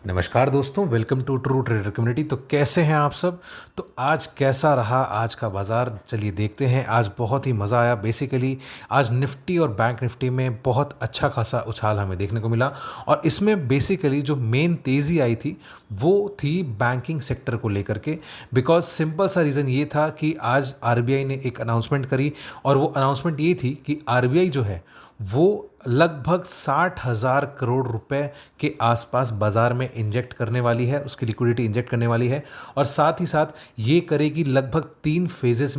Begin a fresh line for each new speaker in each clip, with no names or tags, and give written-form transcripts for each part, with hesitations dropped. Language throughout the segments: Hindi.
नमस्कार दोस्तों, welcome to true trader community. तो कैसे हैं आप सब। तो आज कैसा रहा आज का बाज़ार, चलिए देखते हैं। आज बहुत ही मज़ा आया। बेसिकली आज निफ्टी और बैंक निफ्टी में बहुत अच्छा खासा उछाल हमें देखने को मिला। और इसमें बेसिकली जो मेन तेज़ी आई थी वो थी बैंकिंग सेक्टर को लेकर के। बिकॉज सिंपल सा रीज़न ये था कि आज आरबीआई ने एक अनाउंसमेंट करी, और वो अनाउंसमेंट ये थी कि आरबीआई जो है वो लगभग 60,000 करोड़ रुपए के आसपास बाज़ार में इंजेक्ट करने वाली है, उसकी लिक्विडिटी इंजेक्ट करने वाली है। और साथ ही साथ ये करेगी लगभग 3 फेजेस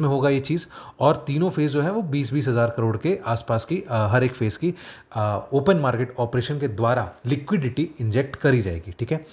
में होगा ये चीज़। और तीनों फेज़ जो है वो 20-20 हज़ार करोड़ के आसपास की हर एक फेज़ की ओपन मार्केट ऑपरेशन के द्वारा लिक्विडिटी इंजेक्ट करी जाएगी। ठीक है।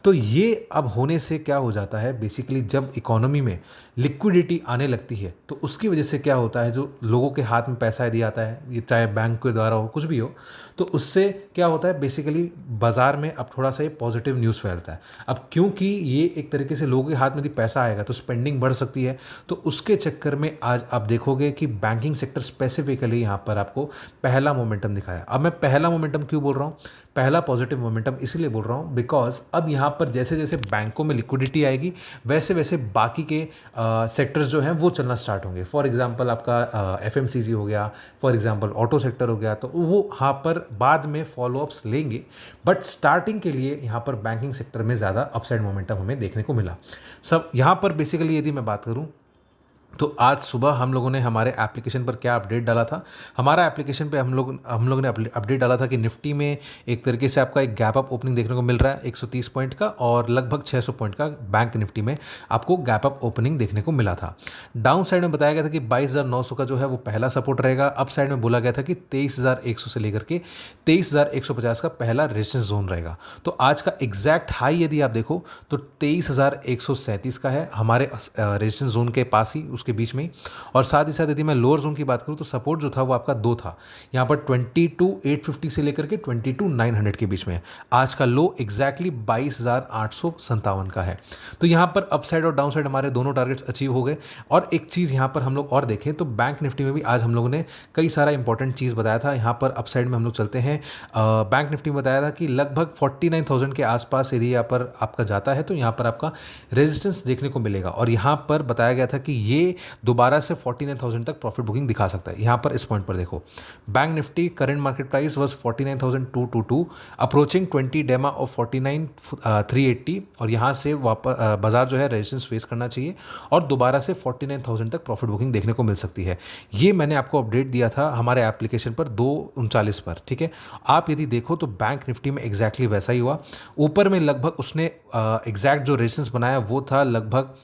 तो ये अब होने से क्या हो जाता है, बेसिकली जब इकोनॉमी में लिक्विडिटी आने लगती है तो उसकी वजह से क्या होता है, जो लोगों के हाथ में पैसा यदि आता है, ये चाहे बैंक के द्वारा हो कुछ भी हो, तो उससे क्या होता है, बेसिकली बाज़ार में अब थोड़ा सा ये पॉजिटिव न्यूज़ फैलता है। अब क्योंकि ये एक तरीके से लोगों के हाथ में यदि पैसा आएगा तो स्पेंडिंग बढ़ सकती है। तो उसके चक्कर में आज आप देखोगे कि बैंकिंग सेक्टर स्पेसिफिकली यहाँ पर आपको पहला मोमेंटम दिखाया। अब मैं पहला मोमेंटम क्यों बोल रहा हूँ, पहला पॉजिटिव मोमेंटम इसलिए बोल रहा हूँ बिकॉज अब यहाँ पर जैसे जैसे बैंकों में लिक्विडिटी आएगी वैसे वैसे बाकी के सेक्टर्स जो हैं वो चलना स्टार्ट होंगे। फॉर एग्जांपल आपका एफएमसीजी हो गया, फॉर एग्जांपल ऑटो सेक्टर हो गया, तो वो यहाँ पर बाद में फॉलोअप्स लेंगे। बट स्टार्टिंग के लिए यहाँ पर बैंकिंग सेक्टर में ज़्यादा अपसाइड मोमेंटम हमें देखने को मिला। सब यहाँ पर बेसिकली यदि मैं बात करूँ तो आज सुबह हम लोगों ने हमारे एप्लीकेशन पर क्या अपडेट डाला था। हमारा एप्लीकेशन पे हम लोगों ने अपडेट डाला था कि निफ्टी में एक तरीके से आपका एक गैप अप ओपनिंग देखने को मिल रहा है 130 पॉइंट का, और लगभग 600 पॉइंट का बैंक निफ्टी में आपको गैप अप ओपनिंग देखने को मिला था। डाउन साइड में बताया गया था कि 22,900 का जो है वो पहला सपोर्ट रहेगा। अप साइड में बोला गया था कि 23,100 से लेकर के 23,150 का पहला रेजिस्टेंस जोन रहेगा। तो आज का एग्जैक्ट हाई यदि आप देखो तो 23,137 का है हमारे रेजिस्टेंस जोन के पास ही, उसके बीच में ही। और साथ ही साथ यदि मैं लोअर जोन की बात करूं तो सपोर्ट जो था वो आपका 2 था, यहां पर 22,850 से लेकर के 22,900 के बीच में है। आज का लो एग्जैक्टली 22,857 का है। तो यहां पर अप साइड और डाउन साइड हमारे दोनों टारगेट्स अचीव हो गए। और एक चीज़ यहां पर हम लोग और देखें तो बैंक निफ्टी में भी आज हम लोगों ने कई सारा इंपॉर्टेंट चीज़ बताया था। यहां पर अप साइड में हम लोग चलते हैं, बैंक निफ्टी में बताया था कि लगभग 49,000 के आसपास यदि यहाँ पर आपका जाता है तो यहाँ पर आपका रेजिस्टेंस देखने को मिलेगा। और यहाँ पर बताया गया था कि ये दोबारा से 49,000 तक प्रॉफिट बुकिंग दिखा सकता है। यहाँ पर इस पॉइंट पर देखो, bank Nifty current market price was 49,222, approaching 20 डेमा ऑफ 49,380, और यहाँ से वापस बाजार जो है रेजिस्टेंस फेस करना चाहिए और दोबारा से 49,000 तक प्रॉफिट बुकिंग देखने को मिल सकती है। ये मैंने आपको अपडेट दिया था हमारे एप्लीकेशन पर 2:39 पर। ठीक है। आप यदि देखो तो बैंक निफ्टी में एग्जैक्टली वैसा ही हुआ। ऊपर में लगभग उसने एग्जैक्ट जो रेजिस्टेंस बनाया वो था लगभग,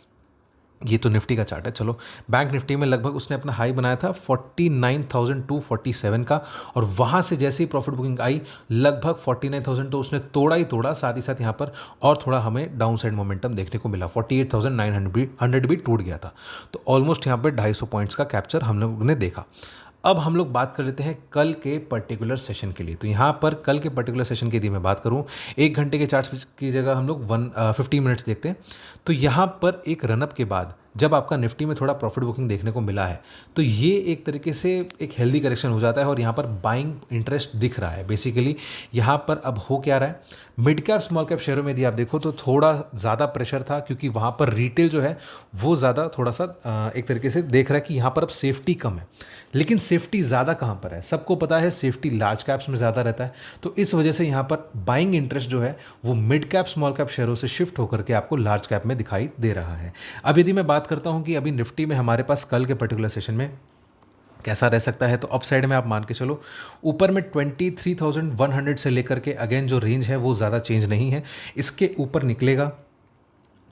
ये तो निफ्टी का चार्ट है, चलो बैंक निफ्टी में लगभग उसने अपना हाई बनाया था 49,247 का, और वहाँ से जैसे ही प्रॉफिट बुकिंग आई लगभग 49,000 तो उसने तोड़ा ही तोड़ा। साथ ही साथ यहाँ पर और थोड़ा हमें डाउन साइड मोमेंटम देखने को मिला, 48,900 भी टूट गया था। तो ऑलमोस्ट यहाँ पर 250 पॉइंट्स का कैप्चर हम लोगों ने देखा। अब हम लोग बात कर लेते हैं कल के पर्टिकुलर सेशन के लिए। तो यहाँ पर कल के पर्टिकुलर सेशन की यदि मैं बात करूँ, 1 घंटे के चार्ट की जगह हम लोग 50 मिनट्स देखते हैं। तो यहाँ पर एक रनअप के बाद जब आपका निफ्टी में थोड़ा प्रॉफिट बुकिंग देखने को मिला है तो ये एक तरीके से एक हेल्दी करेक्शन हो जाता है, और यहाँ पर बाइंग इंटरेस्ट दिख रहा है। बेसिकली यहाँ पर अब हो क्या रहा है, मिड कैप स्मॉल कैप शेयरों में यदि आप देखो तो थोड़ा ज़्यादा प्रेशर था, क्योंकि वहाँ पर रिटेल जो है वो ज़्यादा थोड़ा सा एक तरीके से देख रहा है कि यहाँ पर अब सेफ्टी कम है। लेकिन सेफ्टी ज़्यादा कहाँ पर है, सबको पता है सेफ्टी लार्ज कैप्स में ज़्यादा रहता है। तो इस वजह से यहाँ पर बाइंग इंटरेस्ट जो है वो मिड कैप स्मॉल कैप शेयरों से शिफ्ट होकर के आपको लार्ज कैप में दिखाई दे रहा है। अब यदि मैं बात करता हूँ कि अभी निफ्टी में हमारे पास कल के पर्टिकुलर सेशन में कैसा रह सकता है, तो अप साइड में आप मान के चलो ऊपर में 23,100 से लेकर के अगेन जो रेंज है वो ज़्यादा चेंज नहीं है। इसके ऊपर निकलेगा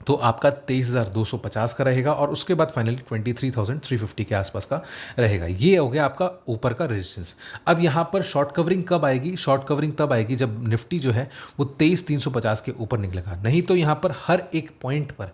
तो आपका 23,250 का रहेगा, और उसके बाद फाइनली 23,350 के आसपास का रहेगा। ये हो गया आपका ऊपर का रेजिस्टेंस। अब यहाँ पर शॉर्ट कवरिंग कब आएगी, शॉर्ट कवरिंग तब आएगी जब निफ्टी जो है वो 23,350 के ऊपर निकलेगा। नहीं तो यहाँ पर हर एक पॉइंट पर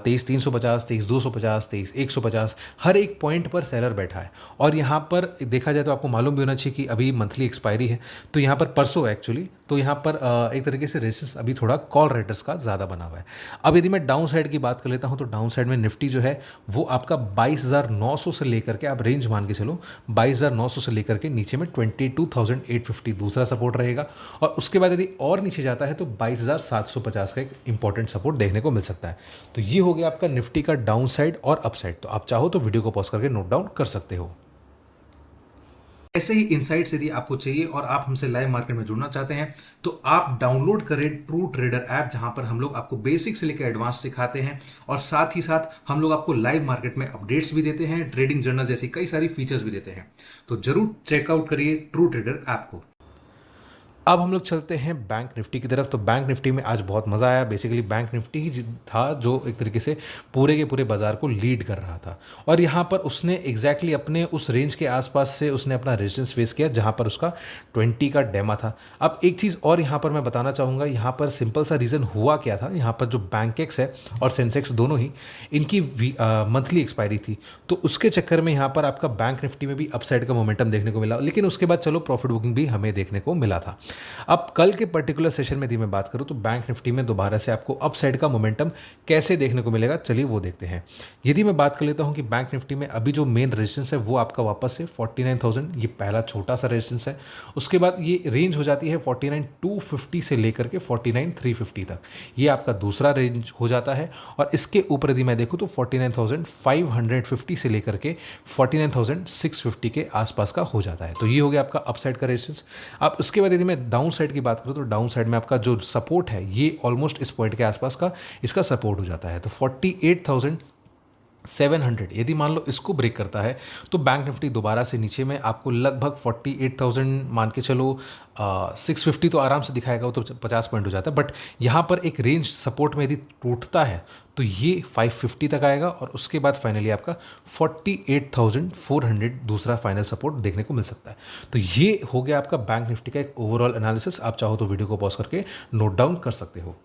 23,350, 23,250, 23,150 हर एक पॉइंट पर सेलर बैठा है। और यहाँ पर देखा जाए तो आपको मालूम भी होना चाहिए कि अभी मंथली एक्सपायरी है, तो यहाँ पर परसों एक्चुअली, तो यहाँ पर एक तरीके से रेजिस्टेंस अभी थोड़ा कॉल राइटर्स का ज़्यादा बना हुआ है। अब यदि मैं डाउन साइड की बात कर लेता हूं तो डाउन साइड में निफ्टी जो है वो आपका 22,900 से लेकर के, आप रेंज मान के चलो 22,900 से लेकर के नीचे में 22,850 दूसरा सपोर्ट रहेगा, और उसके बाद यदि और नीचे जाता है तो 22,750 का एक इंपॉर्टेंट सपोर्ट देखने को मिल सकता है। तो ये हो गया आपका निफ्टी का डाउन साइड और अप साइड। तो आप चाहो तो वीडियो को पॉज करके नोट डाउन कर सकते हो।
ऐसे ही इनसाइट्स यदि आपको चाहिए और आप हमसे लाइव मार्केट में जुड़ना चाहते हैं तो आप डाउनलोड करें ट्रू ट्रेडर ऐप, जहां पर हम लोग आपको बेसिक से लेकर एडवांस सिखाते हैं और साथ ही साथ हम लोग आपको लाइव मार्केट में अपडेट्स भी देते हैं, ट्रेडिंग जर्नल जैसी कई सारी फीचर्स भी देते हैं। तो जरूर चेकआउट करिए ट्रू ट्रेडर ऐप को।
अब हम लोग चलते हैं बैंक निफ्टी की तरफ। तो बैंक निफ्टी में आज बहुत मज़ा आया। बेसिकली बैंक निफ्टी ही था जो एक तरीके से पूरे के पूरे बाजार को लीड कर रहा था, और यहाँ पर उसने एग्जैक्टली अपने उस रेंज के आसपास से उसने अपना रेजिस्टेंस फेस किया जहाँ पर उसका 20 का डेमा था। अब एक चीज़ और यहाँ पर मैं बताना चाहूँगा, यहाँ पर सिंपल सा रीज़न हुआ क्या था। यहाँ पर जो बैंकेक्स है और सेंसेक्स दोनों ही इनकी मंथली एक्सपायरी थी, तो उसके चक्कर में यहाँ पर आपका बैंक निफ्टी में भी अपसाइड का मोमेंटम देखने को मिला, लेकिन उसके बाद चलो प्रॉफिट बुकिंग भी हमें देखने को मिला था। अब कल के पर्टिकुलर सेशन में यदि मैं बात करूं तो बैंक निफ्टी में दोबारा से आपको अपसाइड का मोमेंटम कैसे देखने को मिलेगा, चलिए वो देखते हैं। यदि मैं बात कर लेता हूं कि बैंक निफ्टी में अभी जो मेन रेजिस्टेंस है वो आपका वापस से 49,000, ये पहला छोटा सा रेजिस्टेंस है। उसके बाद ये रेंज हो जाती है 49,250 से लेकर के 49,350 तक, ये आपका दूसरा रेंज हो जाता है। और इसके ऊपर यदि मैं देखूं तो 49,550 से लेकर के 49,650 के आसपास का हो जाता है। तो ये हो गया आपका अपसाइड का रेजिस्टेंस। अब उसके बाद यदि मैं डाउन साइड की बात करूं तो डाउन साइड में आपका जो सपोर्ट है ये ऑलमोस्ट इस पॉइंट के आसपास का इसका सपोर्ट हो जाता है। तो 48,700 यदि मान लो इसको ब्रेक करता है तो बैंक निफ्टी दोबारा से नीचे में आपको लगभग 48,000 मान के चलो 650 तो आराम से दिखाएगा, वो तो 50 पॉइंट हो जाता है। बट यहाँ पर एक रेंज सपोर्ट में यदि टूटता है तो ये 550 तक आएगा, और उसके बाद फाइनली आपका 48,400 दूसरा फाइनल सपोर्ट देखने को मिल सकता है। तो ये हो गया आपका बैंक निफ्टी का एक ओवरऑल एनालिसिस। आप चाहो तो वीडियो को पॉज करके नोट डाउन कर सकते हो।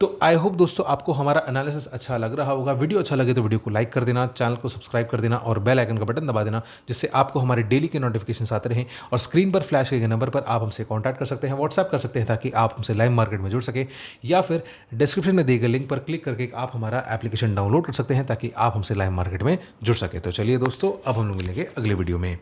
तो आई होप दोस्तों आपको हमारा एनालिसिस अच्छा लग रहा होगा। वीडियो अच्छा लगे तो वीडियो को लाइक कर देना, चैनल को सब्सक्राइब कर देना और बेल आइकन का बटन दबा देना, जिससे आपको हमारे डेली के नोटिफिकेशन आते रहें। और स्क्रीन पर फ्लैश किए गए नंबर पर आप हमसे कांटेक्ट कर सकते हैं, व्हाट्सएप कर सकते हैं, ताकि आप हमसे लाइव मार्केट में जुड़ सके, या फिर डिस्क्रिप्शन में दिए गए लिंक पर क्लिक करके आप हमारा एप्लीकेशन डाउनलोड कर सकते हैं ताकि आप हमसे लाइव मार्केट में जुड़ सके। तो चलिए दोस्तों, अब हम लोग मिलेंगे अगले वीडियो में।